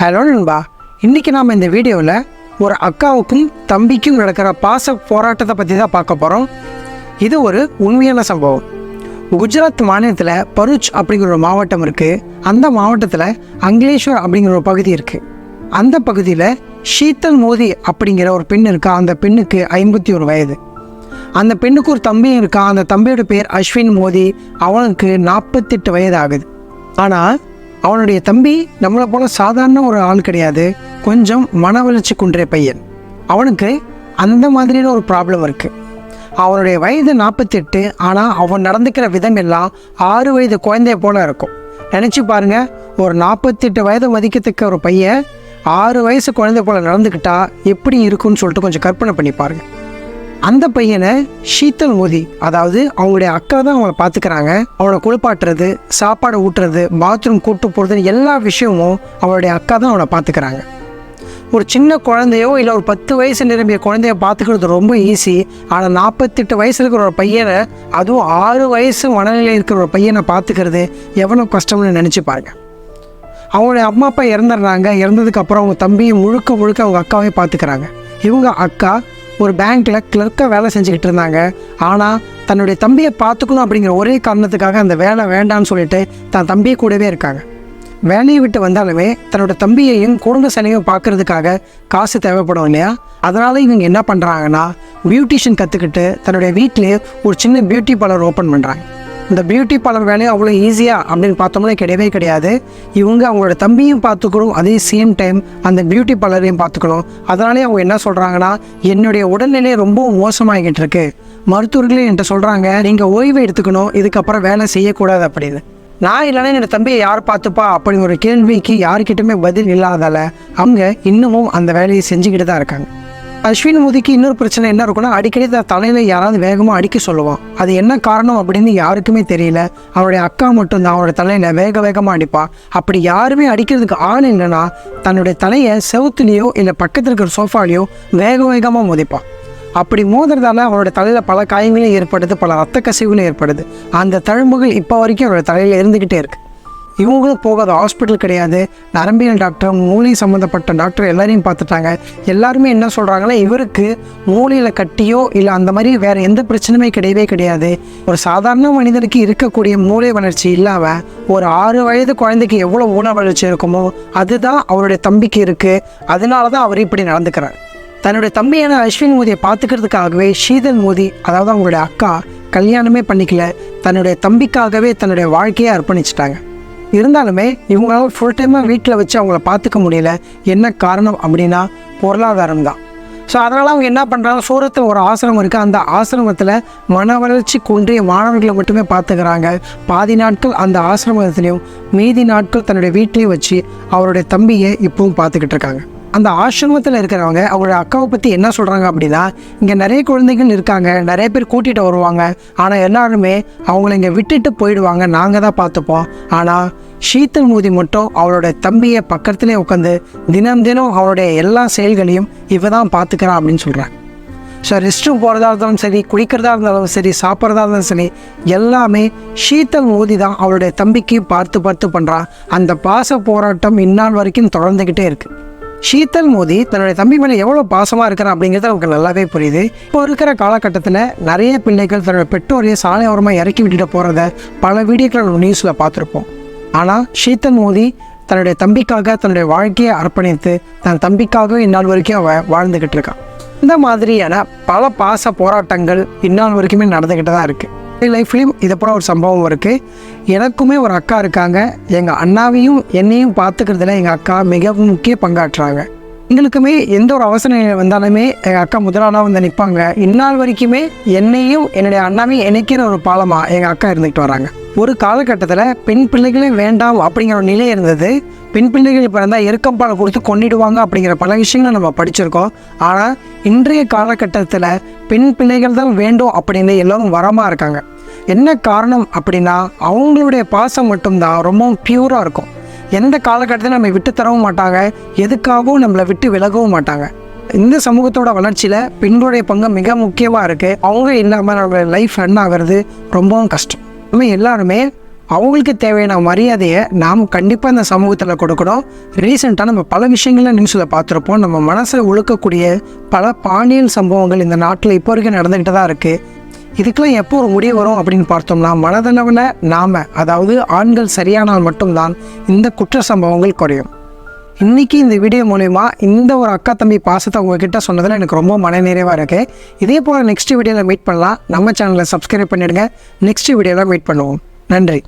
Hello நண்பா, இன்றைக்கி நாம் இந்த வீடியோவில் ஒரு அக்காவுக்கும் தம்பிக்கும் நடக்கிற பாச போராட்டத்தை பற்றி தான் பார்க்க போகிறோம். இது ஒரு உண்மையான சம்பவம். குஜராத் மாநிலத்தில் பருச் அப்படிங்கிற ஒரு மாவட்டம் இருக்குது. அந்த மாவட்டத்தில் அங்கலேஸ்வர் அப்படிங்கிற ஒரு பகுதி இருக்குது. அந்த பகுதியில் ஷீத்தல் மோதி அப்படிங்கிற ஒரு பெண் இருக்கா. அந்த பெண்ணுக்கு 51 வயது. அந்த பெண்ணுக்கு ஒரு தம்பியும் இருக்கான். அந்த தம்பியோட பேர் அஸ்வின் மோதி. அவனுக்கு 48 வயது ஆகுது. ஆனால் அவனுடைய தம்பி நம்மளை போல சாதாரண ஒரு ஆள் கிடையாது. கொஞ்சம் மன வளர்ச்சி குன்றிய பையன். அவனுக்கு அந்த மாதிரியான ஒரு ப்ராப்ளம் இருக்குது. அவனுடைய வயது 48. ஆனால் அவன் நடந்துக்கிற விதம் எல்லாம் 6 வயது குழந்தைய போல இருக்கும். நினச்சி பாருங்கள், ஒரு 48 வயது மதிக்கத்தக்க ஒரு பையன் 6 வயசு குழந்தை போல் நடந்துக்கிட்டா எப்படி இருக்குன்னு சொல்லிட்டு கொஞ்சம் கற்பனை பண்ணி பாருங்கள். அந்த பையனை ஷீத்தல் மோதி, அதாவது அவங்களுடைய அக்கா தான் அவனை பார்த்துக்கிறாங்க. அவனை குளிப்பாட்டுறது, சாப்பாடு ஊட்டுறது, பாத்ரூம் கூட்டு போகிறது, எல்லா விஷயமும் அவனுடைய அக்கா தான் அவனை பார்த்துக்கிறாங்க. ஒரு சின்ன குழந்தையோ இல்லை ஒரு 10 வயசு நிரம்பிய குழந்தைய பார்த்துக்கிறது ரொம்ப ஈஸி. ஆனால் 48 வயசு இருக்கிற ஒரு பையனை, அதுவும் 6 வயசு மனநிலையில் இருக்கிற ஒரு பையனை பார்த்துக்கிறது எவ்வளோ கஷ்டம்னு நினச்சி பாருங்க. அவங்களுடைய அம்மா அப்பா இறந்துடுறாங்க. இறந்ததுக்கப்புறம் அவங்க தம்பியை முழுக்க அவங்க அக்காவே பார்த்துக்கிறாங்க. இவங்க அக்கா ஒரு பேங்க்கில் கிளர்க்காக வேலை செஞ்சுக்கிட்டு இருந்தாங்க. ஆனால் தன்னுடைய தம்பியை பார்த்துக்கணும் அப்படிங்கிற ஒரே காரணத்துக்காக அந்த வேலை வேண்டான்னு சொல்லிட்டு தன் தம்பியை கூடவே இருக்காங்க. வேலையை விட்டு வந்தாலுமே தன்னோட தம்பியையும் குடும்ப செலவையும் பார்க்குறதுக்காக காசு தேவைப்படும் இல்லையா? அதனால் இவங்க என்ன பண்ணுறாங்கன்னா, பியூட்டிஷியன் கற்றுக்கிட்டு தன்னுடைய வீட்டிலே ஒரு சின்ன பியூட்டி பார்லர் ஓப்பன் பண்ணுறாங்க. இந்த பியூட்டி பார்லர் வேலையை அவ்வளோ ஈஸியாக அப்படின்னு பார்த்தோம்னா கிடையவே கிடையாது. இவங்க அவங்களோட தம்பியும் பார்த்துக்கணும், அதே சேம் டைம் அந்த பியூட்டி பார்லரையும் பார்த்துக்கணும். அதனாலே அவங்க என்ன சொல்கிறாங்கன்னா, என்னுடைய உடல்நிலை ரொம்ப மோசமாகிட்டு இருக்கு. மருத்துவர்களே என்கிட்ட சொல்கிறாங்க, நீங்கள் ஓய்வு எடுத்துக்கணும், இதுக்கப்புறம் வேலை செய்யக்கூடாது அப்படின்னு. நான் இல்லைன்னா என்னோடய தம்பியை யார் பார்த்துப்பா அப்படிங்கிற ஒரு கேள்விக்கு யாருக்கிட்டுமே பதில் இல்லாதால் அவங்க இன்னமும் அந்த வேலையை செஞ்சுக்கிட்டு தான் இருக்காங்க. அஸ்வின் மோதிக்கு இன்னொரு பிரச்சனை என்ன இருக்குன்னா, அடிக்கடி தலையில் யாராவது வேகமாக அடிக்க சொல்லுவான். அது என்ன காரணம் அப்படின்னு யாருக்குமே தெரியல. அவருடைய அக்கா மட்டும்தான் அவருடைய தலையில் வேகமாக அடிப்பாள். அப்படி யாருமே அடிக்கிறதுக்கு ஆள் இல்லைன்னா தன்னுடைய தலையை செவுத்துலேயோ இல்லை பக்கத்தில் இருக்கிற சோஃபாலேயோ வேகமாக மோதிப்பான். அப்படி மோதுறதால அவரோட தலையில் பல காயங்களும் ஏற்படுது, பல ரத்த கசிவுகளும் ஏற்படுது. அந்த தழும்புகள் இப்போ வரைக்கும் அவரோட தலையில் இருந்துக்கிட்டே இருக்குது. இவங்களும் போகாத ஹாஸ்பிட்டல் கிடையாது. நரம்பியல் டாக்டர், மூளை சம்மந்தப்பட்ட டாக்டர் எல்லாரையும் பார்த்துட்டாங்க. எல்லாருமே என்ன சொல்கிறாங்கன்னா, இவருக்கு மூளையில் கட்டியோ இல்லை அந்த மாதிரி வேறு எந்த பிரச்சனையுமே கிடையவே கிடையாது. ஒரு சாதாரண மனிதனுக்கு இருக்கக்கூடிய மூளை வளர்ச்சி இல்லாமல் ஒரு 6 வயது குழந்தைக்கு எவ்வளோ ஊன வளர்ச்சி இருக்குமோ அதுதான் அவருடைய தம்பிக்கு இருக்குது. அதனால தான் அவர் இப்படி நடந்துக்கிறார். தன்னுடைய தம்பியான அஸ்வின் மோதியை பார்த்துக்கிறதுக்காகவே ஷீதல் மோதி, அதாவது அவங்களுடைய அக்கா, கல்யாணமே பண்ணிக்கல. தன்னுடைய தம்பிக்காகவே தன்னுடைய வாழ்க்கையை அர்ப்பணிச்சிட்டாங்க. இருந்தாலுமே இவங்களால ஃபுல் டைமாக வீட்டில் வச்சு அவங்கள பார்த்துக்க முடியல. என்ன காரணம் அப்படின்னா பொருளாதாரம் தான். ஸோ அதனால் அவங்க என்ன பண்ணுறாங்க, சூரத்தில் ஒரு ஆசிரமம் இருக்குது. அந்த ஆசிரமத்தில் மன வளர்ச்சி குன்றிய மாணவர்களை மட்டுமே பார்த்துக்கிறாங்க. பாதி நாட்கள் அந்த ஆசிரமத்துலேயும் மீதி நாட்கள் தன்னுடைய வீட்லேயும் வச்சு அவருடைய தம்பியை இப்பவும் பார்த்துக்கிட்டு இருக்காங்க. அந்த ஆசிரமத்தில் இருக்கிறவங்க அவங்களோட அக்காவை பற்றி என்ன சொல்கிறாங்க அப்படின்னா, இங்கே நிறைய குழந்தைகள் இருக்காங்க, நிறைய பேர் கூட்டிகிட்டு வருவாங்க. ஆனால் எல்லாருமே அவங்கள இங்கே விட்டுட்டு போயிடுவாங்க, நாங்கள் தான் பார்த்துப்போம். ஆனால் ஷீத்தல் மோதி மட்டும் அவளோட தம்பியை பக்கத்துலேயே உட்காந்து தினம் அவளுடைய எல்லா செயல்களையும் இவ தான் பார்த்துக்கிறான் அப்படின்னு சொல்கிறாங்க. ஸோ ரெஸ்ட் ரூம் போகிறதா இருந்தாலும் சரி, குளிக்கிறதா இருந்தாலும் சரி, சாப்பிட்றதா இருந்தாலும் சரி, எல்லாமே ஷீத்தல் மோதி தான் அவளுடைய தம்பிக்கு பார்த்து பண்ணுறான். அந்த பாச போராட்டம் இந்நாள் வரைக்கும் தொடர்ந்துக்கிட்டே இருக்குது. ஷீத்தல் மோதி தன்னுடைய தம்பி மேலே எவ்வளோ பாசமாக இருக்கிறான் அப்படிங்கிறது நமக்கு நல்லாவே புரியுது. இப்போ இருக்கிற காலகட்டத்தில் நிறைய பிள்ளைகள் தன்னுடைய பெற்றோரையை சாலை ஓரமாக இறக்கி விட்டுட்டு போகிறத பல வீடியோக்கள் நம்ம நியூஸில் பார்த்துருப்போம். ஆனால் ஷீத்தல் மோதி தன்னுடைய தம்பிக்காக தன்னுடைய வாழ்க்கையை அர்ப்பணித்து தன் தம்பிக்காக இந்நாள் வரைக்கும் அவன் வாழ்ந்துக்கிட்டு இருக்கான். இந்த மாதிரியான பல பாச போராட்டங்கள் இந்நாள் வரைக்குமே நடந்துக்கிட்டு தான் இருக்குது. லைஃப்லேயும் இதை போல ஒரு சம்பவம் இருக்குது. எனக்குமே ஒரு அக்கா இருக்காங்க. எங்கள் அண்ணாவையும் என்னையும் பார்த்துக்கிறதுல எங்கள் அக்கா மிகவும் முக்கிய பங்காற்றுறாங்க. எங்களுக்குமே எந்த ஒரு அவசர நிலை வந்தாலுமே எங்கள் அக்கா முதலாளாக வந்து நிற்பாங்க. இந்நாள் வரைக்குமே என்னையும் என்னுடைய அண்ணாவையும் இணைக்கிற ஒரு பாலமாக எங்கள் அக்கா இருந்துக்கிட்டு வராங்க. ஒரு காலகட்டத்தில் பெண் பிள்ளைகளே வேண்டாம் அப்படிங்கிற ஒரு நிலை இருந்தது. பெண் பிள்ளைகள் இப்போ இருந்தால் எருக்கம்பாலை கொடுத்து கொண்டுடுவாங்க அப்படிங்கிற பல விஷயங்களை நம்ம படிச்சிருக்கோம். ஆனால் இன்றைய காலகட்டத்தில் பெண் பிள்ளைகள் தான் வேண்டும் அப்படின்னு எல்லோரும் வரமாக இருக்காங்க. என்ன காரணம் அப்படின்னா, அவங்களுடைய பாசம் மட்டும்தான் ரொம்பவும் பியூராக இருக்கும். எந்த காலகட்டத்தில் நம்ம விட்டு தரவும் மாட்டாங்க, எதுக்காகவும் நம்மளை விட்டு விலகவும் மாட்டாங்க. இந்த சமூகத்தோட வளர்ச்சியில் பெண்களுடைய பங்கு மிக முக்கியமாக இருக்குது. அவங்க இல்லாமல் நம்மளுடைய லைஃப் ரன் ஆகிறது ரொம்பவும் கஷ்டம். எல்லாருமே அவங்களுக்கு தேவையான மரியாதையை நாம் கண்டிப்பாக இந்த சமூகத்தில் கொடுக்கணும். ரீசெண்டாக நம்ம பல விஷயங்களை நியூஸில் பார்த்துருப்போம். நம்ம மனசை உழுக்கக்கூடிய பல பாலியல் சம்பவங்கள் இந்த நாட்டில் இப்போ வரைக்கும் நடந்துக்கிட்டு தான் இருக்குது. இதுக்கெல்லாம் எப்போ ஒரு முடிவு வரும் அப்படின்னு பார்த்தோம்னா, மனதளவில் நாம், அதாவது ஆண்கள் சரியானால் மட்டும்தான் இந்த குற்ற சம்பவங்கள் குறையும். இன்றைக்கி இந்த வீடியோ மூலமா இந்த ஒரு அக்கா தம்பி பாசத்தை உங்ககிட்ட சொன்னதில் எனக்கு ரொம்ப மனநிறைவாக இருக்குது. இதே போல் நெக்ஸ்ட் வீடியோவில் மீட் பண்ணலாம். நம்ம சேனலை சப்ஸ்கிரைப் பண்ணிவிடுங்க. நெக்ஸ்ட் வீடியோவில் மீட் பண்ணுவோம். நன்றி.